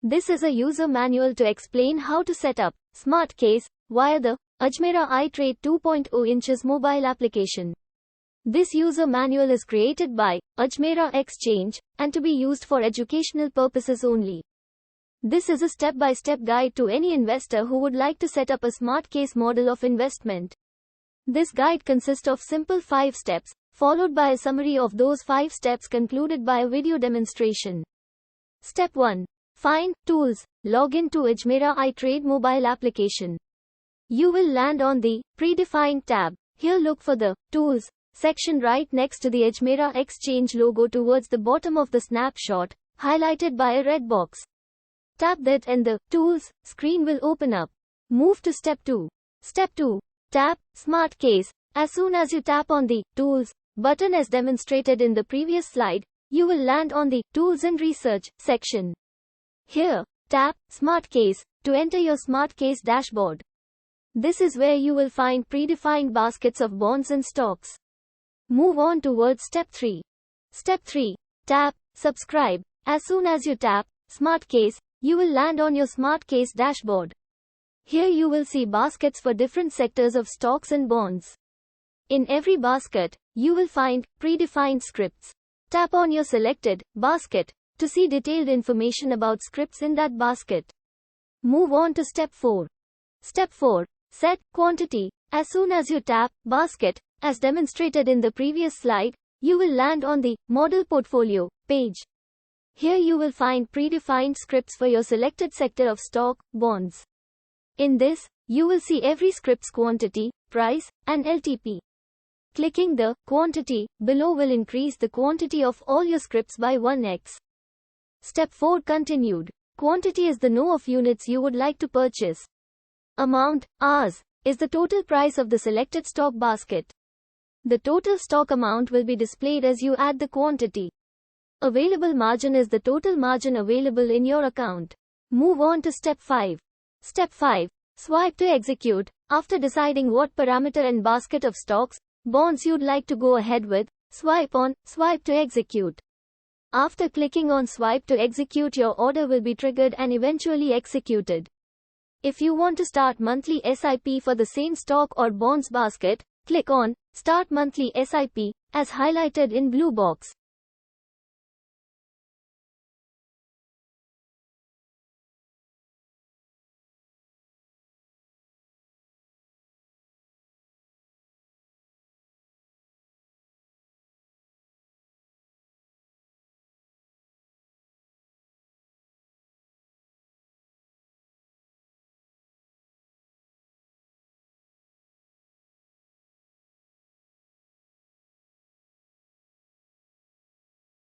This is a user manual to explain how to set up Smart Case via the Ajmera ITrade2.0 inches mobile application. This user manual is created by Ajmera Exchange and to be used for educational purposes only. This is a step-by-step guide to any investor who would like to set up a smart case model of investment. This guide consists of simple 5 steps, followed by a summary of those 5 steps concluded by a video demonstration. Step 1. Find Tools. Log in to Ajmera iTrade mobile application. You will land on the Predefined tab. Here look for the Tools section right next to the Ajmera Exchange logo towards the bottom of the snapshot, highlighted by a red box. Tap that and the Tools screen will open up. Move to Step 2. Step 2. Tap Smart Case. As soon as you tap on the Tools button as demonstrated in the previous slide, you will land on the Tools and Research section. Here, tap Smart Case to enter your Smart Case dashboard. This is where you will find predefined baskets of bonds and stocks. Move on towards Step 3. Step 3. Tap Subscribe. As soon as you tap Smart Case, you will land on your Smart Case dashboard. Here you will see baskets for different sectors of stocks and bonds. In every basket, you will find predefined scripts. Tap on your selected basket to see detailed information about scripts in that basket. Move on to Step 4. Step 4. Set Quantity. As soon as you tap Basket, as demonstrated in the previous slide, you will land on the Model Portfolio page. Here you will find predefined scripts for your selected sector of stock, bonds. In this, you will see every script's quantity, price, and LTP. Clicking the Quantity below will increase the quantity of all your scripts by 1x. Step 4 continued. Quantity is the no of units you would like to purchase. Amount, Rs, is the total price of the selected stock basket. The total stock amount will be displayed as you add the quantity. Available margin is the total margin available in your account. Move on to Step 5. Step 5. Swipe to execute. After deciding what parameter and basket of stocks, bonds you'd like to go ahead with, swipe on Swipe to execute. After clicking on Swipe to execute, your order will be triggered and eventually executed. If you want to start monthly SIP for the same stock or bonds basket, click on Start Monthly SIP, as highlighted in blue box.